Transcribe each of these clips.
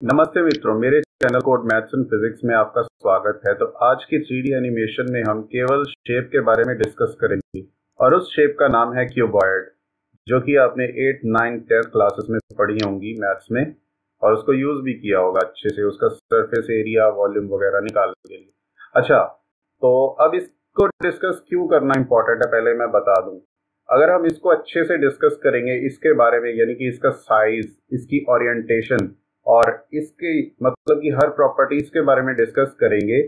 नमस्ते मित्रों, मेरे channel code maths and physics में आपका स्वागत है। तो आज की 3D एनिमेशन में हम केवल शेप के बारे में डिस्कस करेंगे और उस शेप का नाम है क्यूबॉइड, जो कि आपने 8, 9, 10 क्लासेस में पढ़ी होंगी मैथ्स में और उसको यूज भी किया होगा अच्छे से, उसका सरफेस एरिया, वॉल्यूम वगैरह निकालने के लिए। अच्छा, तो अब इसको डिस्कस क्यों करना इंपॉर्टेंट है पहले मैं बता दूं। अगर हम इसको अच्छे से डिस्कस करेंगे इसके बारे में, यानी कि इसका साइज, इसकी ओरिएंटेशन और इसके मतलब कि हर प्रॉपर्टीज के बारे में डिस्कस करेंगे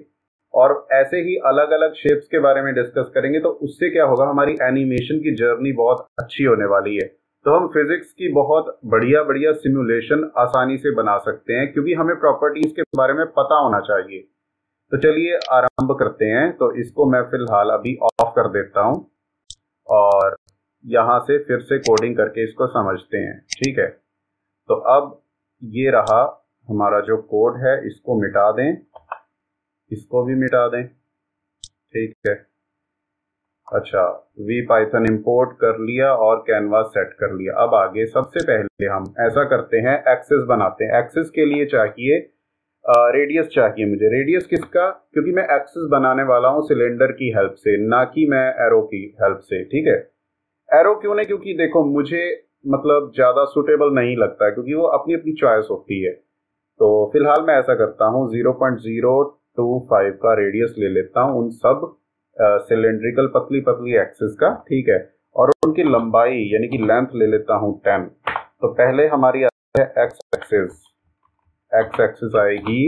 और ऐसे ही अलग अलग शेप्स के बारे में डिस्कस करेंगे, तो उससे क्या होगा, हमारी एनिमेशन की जर्नी बहुत अच्छी होने वाली है। तो हम फिजिक्स की बहुत बढ़िया बढ़िया सिमुलेशन आसानी से बना सकते हैं, क्योंकि हमें प्रॉपर्टीज के बारे में पता होना चाहिए। तो चलिए आरंभ करते हैं। तो इसको मैं फिलहाल अभी ऑफ कर देता हूं और यहां से फिर से कोडिंग करके इसको समझते हैं। ठीक है, तो अब ये रहा हमारा जो कोड है, इसको मिटा दें, इसको भी मिटा दें। ठीक है, अच्छा, वी पाइथन इंपोर्ट कर लिया और कैनवास सेट कर लिया। अब आगे सबसे पहले हम ऐसा करते हैं, एक्सिस बनाते हैं। एक्सिस के लिए चाहिए रेडियस चाहिए मुझे। रेडियस किसका? क्योंकि मैं एक्सिस बनाने वाला हूं सिलेंडर की हेल्प से, ना कि मैं एरो की हेल्प से। ठीक है, एरो क्यों नहीं? क्योंकि देखो मुझे मतलब ज्यादा सुटेबल नहीं लगता है, क्योंकि वो अपनी अपनी चॉइस होती है। तो फिलहाल मैं ऐसा करता हूँ, 0.025 का रेडियस ले लेता हूँ उन सब सिलेंड्रिकल पतली पतली एक्सिस का। ठीक है, और उनकी लंबाई यानी कि लेंथ ले लेता हूँ 10। तो पहले हमारी है एक्स एक्सिस। एक्स एक्सिस आएगी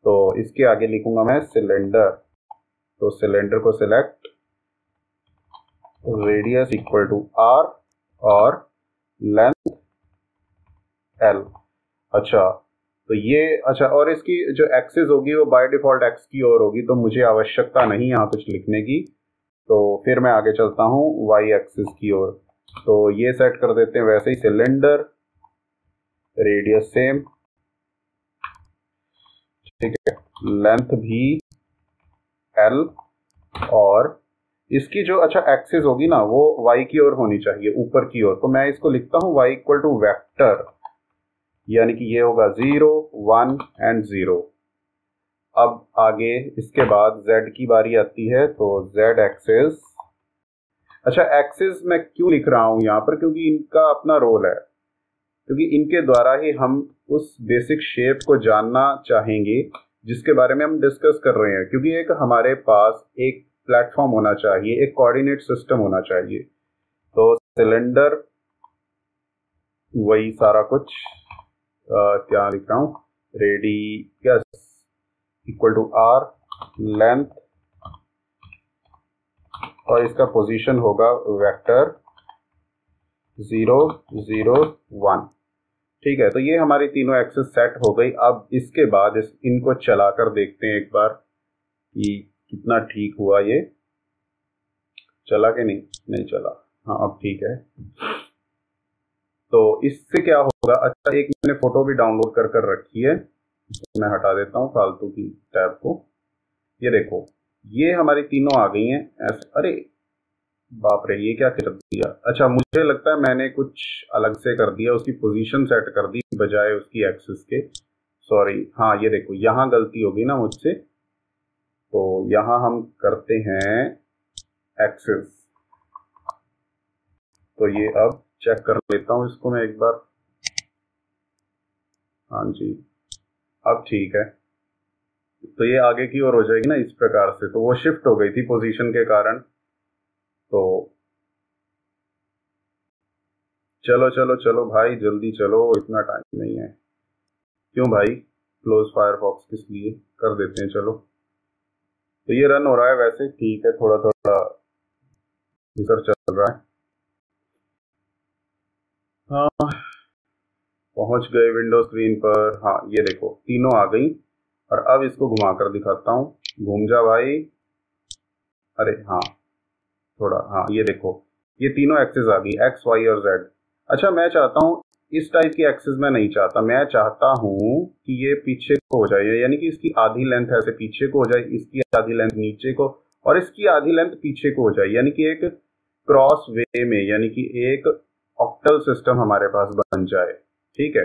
तो इसके आगे लिखूंगा मैं सिलेंडर। तो सिलेंडर को select, radius equal to R और लेंथ एल। अच्छा, तो ये अच्छा, और इसकी जो एक्सिस होगी वो बाय डिफॉल्ट एक्स की ओर होगी, तो मुझे आवश्यकता नहीं यहाँ कुछ लिखने की। तो फिर मैं आगे चलता हूँ वाई एक्सिस की ओर। तो ये सेट कर देते हैं वैसे ही, सिलेंडर, रेडियस सेम, ठीक है, लेंथ भी एल, और इसकी जो अच्छा एक्सिस होगी ना वो वाई की ओर होनी चाहिए, ऊपर की ओर। तो मैं इसको लिखता हूँ वाई इक्वल टू वेक्टर, यानी कि ये होगा 0, 1 एंड 0। अब आगे इसके बाद z की बारी आती है, तो z एक्सिस। अच्छा, एक्सिस मैं क्यों लिख रहा हूं यहाँ पर? क्योंकि इनका अपना रोल है, क्योंकि इनके द्वारा ही हम उस बेसिक शेप को जानना चाहेंगे जिसके बारे में हम डिस्कस कर रहे हैं। क्योंकि एक हमारे पास एक प्लेटफॉर्म होना चाहिए, एक कोऑर्डिनेट सिस्टम होना चाहिए। तो सिलेंडर, वही सारा कुछ क्या लिख रहा हूं, radius equal to R, length, और इसका पोजीशन होगा वेक्टर 0, 0, 1। ठीक है, तो ये हमारी तीनों एक्सिस सेट हो गई। अब इसके बाद इनको चलाकर देखते हैं एक बार कि कितना ठीक हुआ। ये चला कि नहीं? नहीं चला। हाँ, अब ठीक है। तो इससे क्या होगा, अच्छा, एक मैंने फोटो भी डाउनलोड कर कर रखी है, इसको मैं हटा देता हूँ फालतू की टैब को। ये देखो, ये हमारी तीनों आ गई हैं ऐसे। अरे बाप रे, ये क्या कर दिया? अच्छा, मुझे लगता है मैंने कुछ अलग से कर दिया, उसकी पोजीशन सेट कर दी बजाय उसकी एक्सिस के। सॉरी, हाँ ये देखो, यहाँ गलती होगी ना मुझसे। तो यहाँ हम करते हैं एक्सिस। तो ये अब चेक कर लेता हूँ इसको मैं एक बार। हाँ जी, अब ठीक है। तो ये आगे की ओर हो जाएगी ना इस प्रकार से। तो वो शिफ्ट हो गई थी पोजीशन के कारण। तो चलो चलो चलो भाई, जल्दी चलो, इतना टाइम नहीं है। क्यों भाई? क्लोज फायरफॉक्स किस लिए? कर देते हैं चलो। तो ये रन हो रहा है वैसे, ठीक है, थोड़ा थोड़ा रिसर्च चल रहा है। हाँ, पहुंच गए विंडो स्क्रीन पर। हाँ, ये देखो तीनों आ गई। और अब इसको घुमाकर दिखाता हूँ, घूम जा भाई। अरे हाँ, थोड़ा, हाँ ये देखो, ये तीनों एक्सिस आ गई, एक्स, वाई और जेड। अच्छा, मैं चाहता हूँ इस टाइप की एक्सिस मैं नहीं चाहता। मैं चाहता हूँ कि ये पीछे को हो जाए, यानी कि इसकी आधी लेंथ ऐसे पीछे को हो जाए, इसकी आधी लेंथ नीचे को, और इसकी आधी लेंथ पीछे को हो जाए, यानी कि एक क्रॉस वे में, यानी कि एक ऑक्टल सिस्टम हमारे पास बन जाए। ठीक है,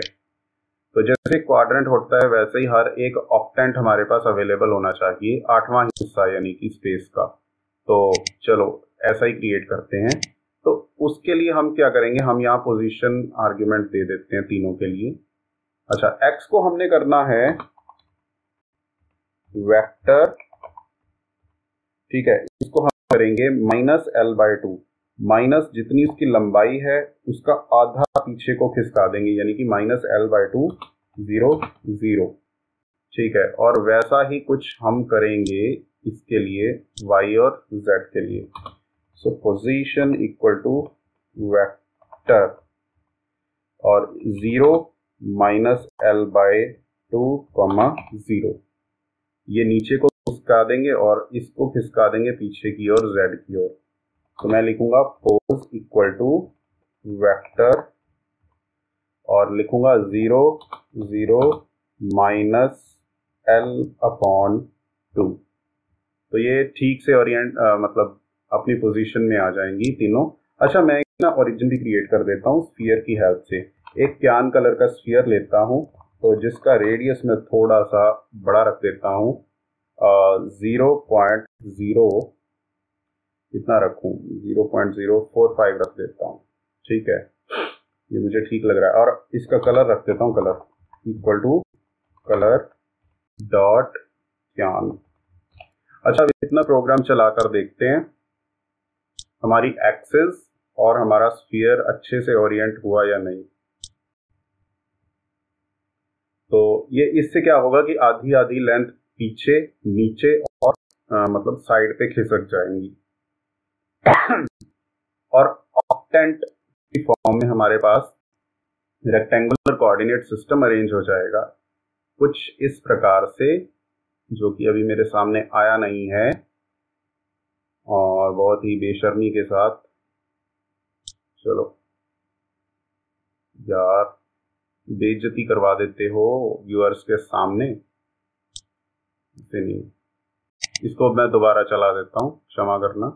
तो जैसे क्वाड्रेंट होता है वैसे ही हर एक ऑक्टेंट हमारे पास अवेलेबल होना चाहिए, 8वां हिस्सा यानी कि स्पेस का। तो चलो ऐसा ही क्रिएट करते हैं। तो उसके लिए हम क्या करेंगे, हम यहाँ पोजीशन आर्ग्यूमेंट दे देते हैं तीनों के लिए। अच्छा, एक्स को हमने करना है वेक्टर, ठीक है, इसको हम करेंगे -l/2, माइनस जितनी उसकी लंबाई है उसका आधा पीछे को खिसका देंगे, यानी कि -l/2 0 0, ठीक है। और वैसा ही कुछ हम करेंगे इसके लिए y और z के लिए। So position equal to vector और 0 -l/2, 0, ये नीचे को खिसका देंगे और इसको खिसका देंगे पीछे की ओर z की ओर। तो मैं लिखूंगा पोज इक्वल टू वेक्टर और लिखूंगा 0 0 -l/2। तो ये ठीक से ओरिएंट मतलब अपनी पोजीशन में आ जाएंगी तीनों। अच्छा, मैं ना ओरिजिन भी क्रिएट कर देता हूँ स्फीयर की हेल्प से। एक क्यान कलर का स्फीयर लेता हूँ, तो जिसका रेडियस मैं थोड़ा सा बड़ा रख देता हूँ, 0.0 इतना रखूँ, 0.045 रख देता हूँ, ठीक है, ये मुझे ठीक लग रहा है। और इसका कलर रख देता हूँ, colour equal to colour dot cyan. अच्छा, इतना प्रोग्राम चलाकर देखते हैं हमारी एक्सिस और हमारा स्फीयर अच्छे से ओरिएंट हुआ या नहीं। तो ये इससे क्या होगा कि आधी आधी लेंथ पीछे, नीचे और मतलब साइड पे खिसक जाएंगी। और ऑक्टेंट की फॉर्म में हमारे पास रेक्टेंगुलर कोऑर्डिनेट सिस्टम अरेंज हो जाएगा कुछ इस प्रकार से, जो कि अभी मेरे सामने आया नहीं है। और बहुत ही बेशर्मी के साथ, चलो यार, बेइज्जती करवा देते हो व्यूअर्स के सामने, इसे नहीं, इसको मैं दोबारा चला देता हूँ, क्षमा करना।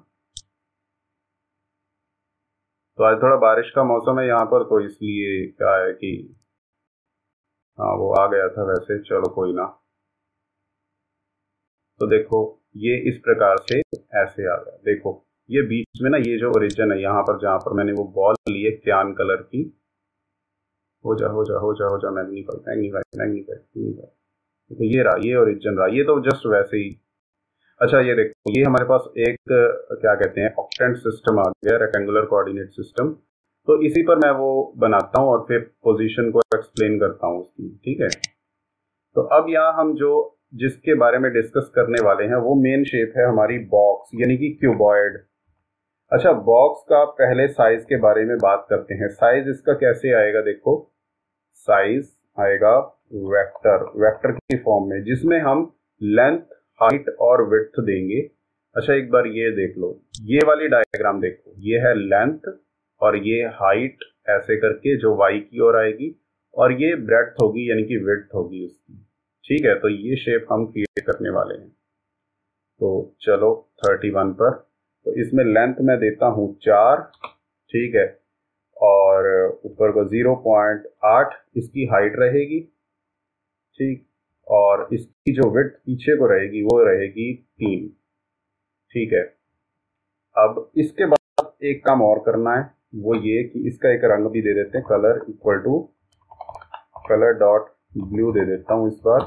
तो आज थोड़ा बारिश का मौसम है यहाँ पर, तो इसलिए क्या है कि हाँ वो आ गया था वैसे, चलो कोई ना। तो देखो ये इस प्रकार से ऐसे आ गया। देखो ये बीच में ना, ये जो ओरिजिन है यहाँ पर, जहाँ पर मैंने वो बॉल ली है क्यान कलर की, हो जा हो जा हो जा हो जा, मैग्नीफाई। तो ये रहा, ये ओरिजिन रहा, ये तो जस्ट वैसे ही। अच्छा ये देखो, ये हमारे पास एक क्या कहते हैं ऑक्टेंट सिस्टम आ गया, रेक्टेंगुलर कोऑर्डिनेट सिस्टम। तो इसी पर मैं वो बनाता हूँ और फिर पोजीशन को एक्सप्लेन करता हूँ उसकी, ठीक है। तो अब यहाँ हम जो जिसके बारे में डिस्कस करने वाले हैं वो मेन शेप है हमारी बॉक्स, यानी कि क्यूबॉइड। अच्छा, बॉक्स का पहले साइज के बारे में बात करते हैं। साइज इसका कैसे आएगा, देखो साइज आएगा वेक्टर की फॉर्म में, जिसमें हम लेंथ, हाइट और विड्थ देंगे। अच्छा एक बार ये देख लो, ये वाली डायग्राम देखो, ये है लेंथ और ये हाइट, ऐसे करके जो y की ओर आएगी, और ये ब्रेड्थ होगी यानी कि विड्थ होगी उसकी, ठीक है। तो ये शेप हम क्रिएट करने वाले हैं। तो चलो 31 पर, तो इसमें लेंथ मैं देता हूँ 4, ठीक है, और ऊपर को 0.8 इसकी हाइट रहेगी, ठीक, और इसकी जो विड्थ पीछे को रहेगी वो रहेगी 3, ठीक है। अब इसके बाद एक काम और करना है, वो ये कि इसका एक रंग भी दे देते हैं, colour equal to colour dot blue दे देता हूँ इस बार।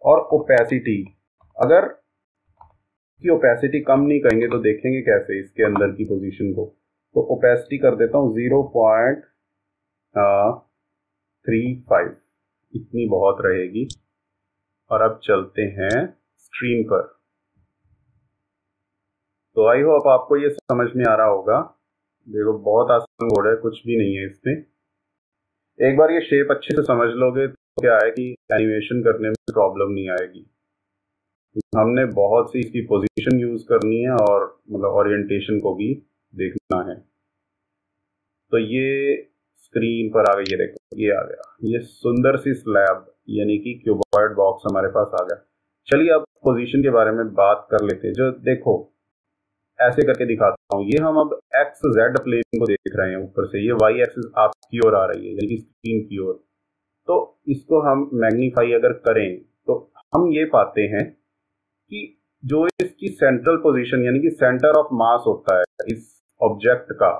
और ओपेसिटी, अगर की ओपेसिटी कम नहीं करेंगे तो देखेंगे कैसे इसके अंदर की पोजीशन को। तो ओपेसिटी कर देता हूँ 0.35, इतनी बहुत रहेगी। और अब चलते हैं स्क्रीन पर। तो आई होप आपको ये समझ में आ रहा होगा। देखो बहुत आसान कोड है, कुछ भी नहीं है इसमें। एक बार ये शेप अच्छे से समझ लोगे तो क्या है कि एनिमेशन करने में प्रॉब्लम नहीं आएगी। हमने बहुत सी इसकी पोजीशन यूज करनी है और मतलब ओरिएंटेशन को भी देखना है। तो ये स्क्रीन पर आ गई, ये देखो ये आ गया, ये सुंदर सी स्लैब यानी कि क्यूबॉइड बॉक्स हमारे पास आ गया। चलिए अब पोजीशन के बारे में बात कर लेते हैं। जो देखो ऐसे करके दिखाता हूँ, ये हम अब एक्स जेड प्लेन को देख रहे हैं ऊपर से, ये वाई एक्सिस आपकी ओर आ रही है यानी कि स्क्रीन की ओर। तो इसको हम मैग्नीफाई अगर करें तो हम ये पाते हैं कि जो इसकी सेंट्रल पोजीशन यानी कि सेंटर ऑफ मास होता है इस ऑब्जेक्ट का,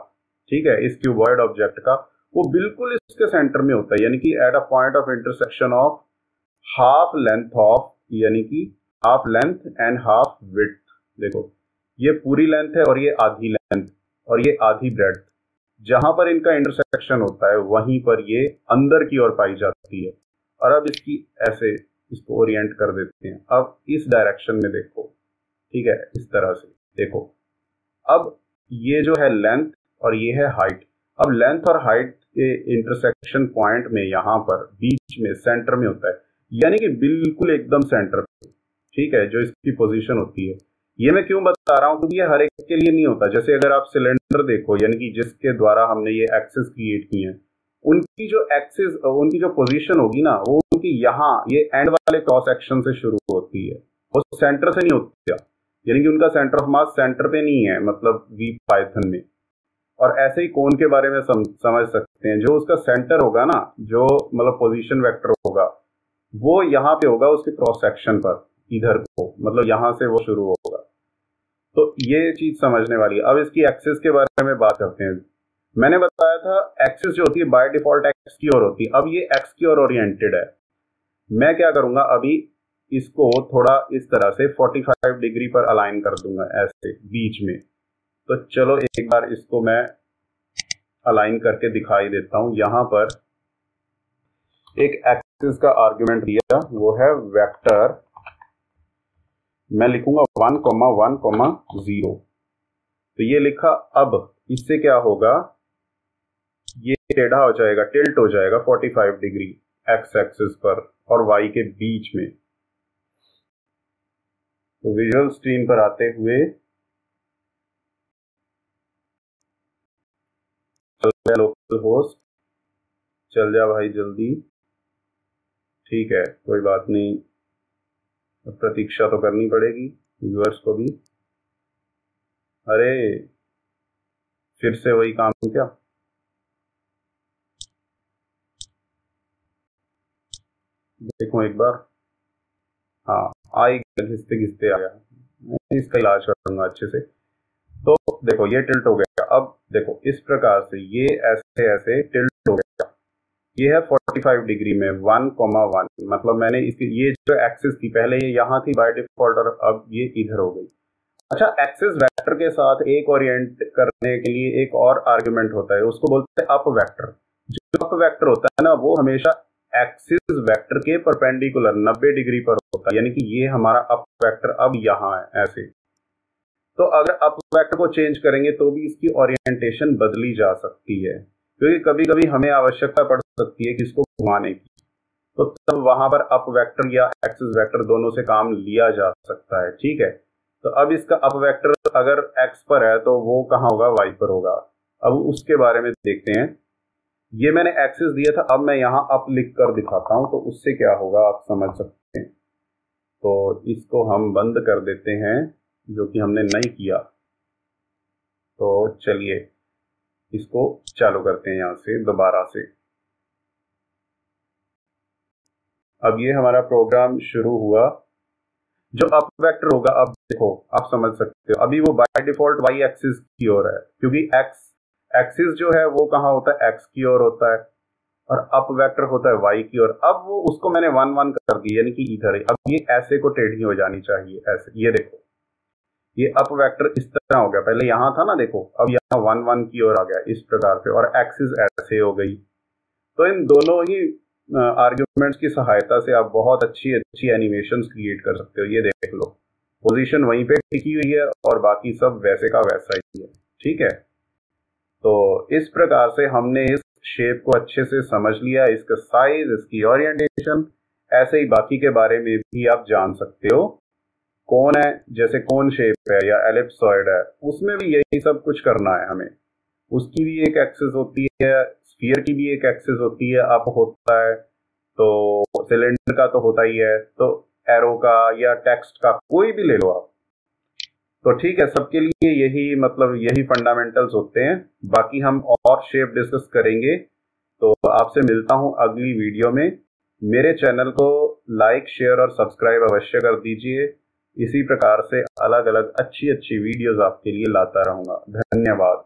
ठीक है, इस क्यूबॉइड ऑब्जेक्ट का, वो बिल्कुल इसके सेंटर में होता है, यानी कि at a point of intersection of half length of, यानी कि half length and half width. देखो ये पूरी लेंथ है और ये आधी लेंथ और ये आधी ब्रेड्थ, जहां पर इनका इंटरसेक्शन होता है वहीं पर ये अंदर की ओर पाई जाती है। और अब इसकी ऐसे इसको ओरिएंट कर देते हैं, अब इस डायरेक्शन में देखो, ठीक है, इस तरह से देखो। अब ये जो है लेंथ और ये है हाइट। अब लेंथ और हाइट के इंटरसेक्शन पॉइंट में यहाँ पर बीच में सेंटर में होता है, यानी कि बिल्कुल एकदम सेंटर पे, ठीक है, जो इसकी पोजीशन होती है। ये मैं क्यों बता रहा हूँ, क्योंकि ये हर एक के लिए नहीं होता। जैसे अगर आप सिलेंडर देखो, यानी कि जिसके द्वारा हमने ये एक्सिस क्रिएट की है, उनकी जो एक्सिस, उनकी जो पोजीशन होगी ना, वो उनकी यहाँ ये एंड वाले क्रॉस सेक्शन से शुरू होती है, वो सेंटर से नहीं होती, यानी कि उनका सेंटर ऑफ मास सेंटर पे नहीं है, मतलब वी पाइथन में। और ऐसे ही कोण के बारे में समझ सकते हैं, जो उसका सेंटर होगा ना, जो मतलब पोजीशन वेक्टर होगा, वो यहाँ पे होगा उसके क्रॉस सेक्शन पर, इधर को, मतलब यहाँ से वो शुरू होगा। तो ये चीज समझने वाली है। अब इसकी एक्सिस के बारे में बात करते हैं। मैंने बताया था एक्सिस जो होती है बाय डिफॉल्ट एक्स की ओर होती है। अब ये एक्स की ओर ओरिएंटेड है। मैं क्या करूंगा, अभी इसको थोड़ा इस तरह से 45 डिग्री पर अलाइन कर दूंगा, ऐसे बीच में। तो चलो एक बार इसको मैं अलाइन करके दिखाई देता हूं। यहां पर एक एक्सिस का आर्गुमेंट दिया, वो है वेक्टर, मैं लिखूंगा 1,1,0। तो ये लिखा। अब इससे क्या होगा, ये टेढ़ा हो जाएगा, टिल्ट हो जाएगा 45 डिग्री एक्स एक्सिस पर और वाई के बीच में। तो विजुअल स्क्रीन पर आते हुए लोकल होस्ट, चल जा भाई जल्दी, ठीक है, कोई बात नहीं, प्रतीक्षा तो करनी पड़ेगी व्यूअर्स को भी। अरे फिर से वही काम क्या, देखो एक बार, हाँ आई घिसते घिसते आया, मैं इसका इलाज करूंगा अच्छे से। तो देखो ये टिल्ट हो गया। अब देखो इस प्रकार से ये ऐसे ऐसे टिल्ट हो गया। ये है 45 डिग्री में 1,1, मतलब मैंने इसकी ये जो एक्सिस थी पहले ये यहाँ थी बाय डिफॉल्ट और अब ये इधर हो गई। अच्छा, एक्सिस वेक्टर के साथ एक ओरिएंट करने के लिए एक और आर्गुमेंट होता है, उसको बोलते हैं अप वेक्टर। जो अप वेक्टर होता है ना, वो हमेशा एक्सिस वेक्टर के परपेंडिकुलर 90 डिग्री पर होता है, यानी कि ये हमारा अप वेक्टर अब यहाँ है ऐसे। तो अगर अप वेक्टर को चेंज करेंगे तो भी इसकी ओरिएंटेशन बदली जा सकती है, क्योंकि कभी कभी हमें आवश्यकता पड़ सकती है कि इसको घुमाने की। तो तब वहां पर अप वेक्टर या एक्सिस वेक्टर दोनों से काम लिया जा सकता है, ठीक है। तो अब इसका अप वेक्टर अगर एक्स पर है तो वो कहाँ होगा, वाई पर होगा। अब उसके बारे में देखते हैं। ये मैंने एक्सिस दिया था, अब मैं यहाँ अप लिख कर दिखाता हूं, तो उससे क्या होगा आप समझ सकते हैं। तो इसको हम बंद कर देते हैं, जो कि हमने नहीं किया। तो चलिए इसको चालू करते हैं यहाँ से दोबारा से। अब ये हमारा प्रोग्राम शुरू हुआ। जो अप वेक्टर होगा, अब देखो आप समझ सकते हो, अभी वो बाय डिफॉल्ट वाई एक्सिस की ओर है, क्योंकि एक्स एक्सिस जो है वो कहाँ होता है, एक्स की ओर होता है, और अप वेक्टर होता है वाई की ओर। अब वो उसको मैंने 1,1 कर दिया, यानी कि इधर है। अब ये ऐसे को टेढ़ी हो जानी चाहिए, ऐसे। ये देखो ये अप वेक्टर इस तरह हो गया, पहले यहाँ था ना, देखो अब यहाँ 1,1 की ओर आ गया इस प्रकार से, और एक्सिस ऐसे हो गई। तो इन दोनों ही आर्ग्यूमेंट्स की सहायता से आप बहुत अच्छी अच्छी एनिमेशंस क्रिएट कर सकते हो। ये देख लो, पोजीशन वहीं पे टिकी हुई है और बाकी सब वैसे का वैसा ही है, ठीक है। तो इस प्रकार से हमने इस शेप को अच्छे से समझ लिया, इसका साइज, इसकी ओरिएंटेशन। ऐसे ही बाकी के बारे में भी आप जान सकते हो। कौन है, जैसे कौन शेप है या एलिप्सॉइड है, उसमें भी यही सब कुछ करना है हमें। उसकी भी एक एक्सिस होती है, स्फीयर की भी एक एक्सिस होती है, अप होता है, तो सिलेंडर का तो होता ही है, तो एरो का या टेक्स्ट का कोई भी ले लो आप। तो ठीक है, सबके लिए यही मतलब यही फंडामेंटल्स होते हैं। बाकी हम और शेप डिस्कस करेंगे तो आपसे मिलता हूँ अगली वीडियो में। मेरे चैनल को लाइक, शेयर और सब्सक्राइब अवश्य कर दीजिए। इसी प्रकार से अलग अलग अच्छी अच्छी वीडियोस आपके लिए लाता रहूँगा। धन्यवाद।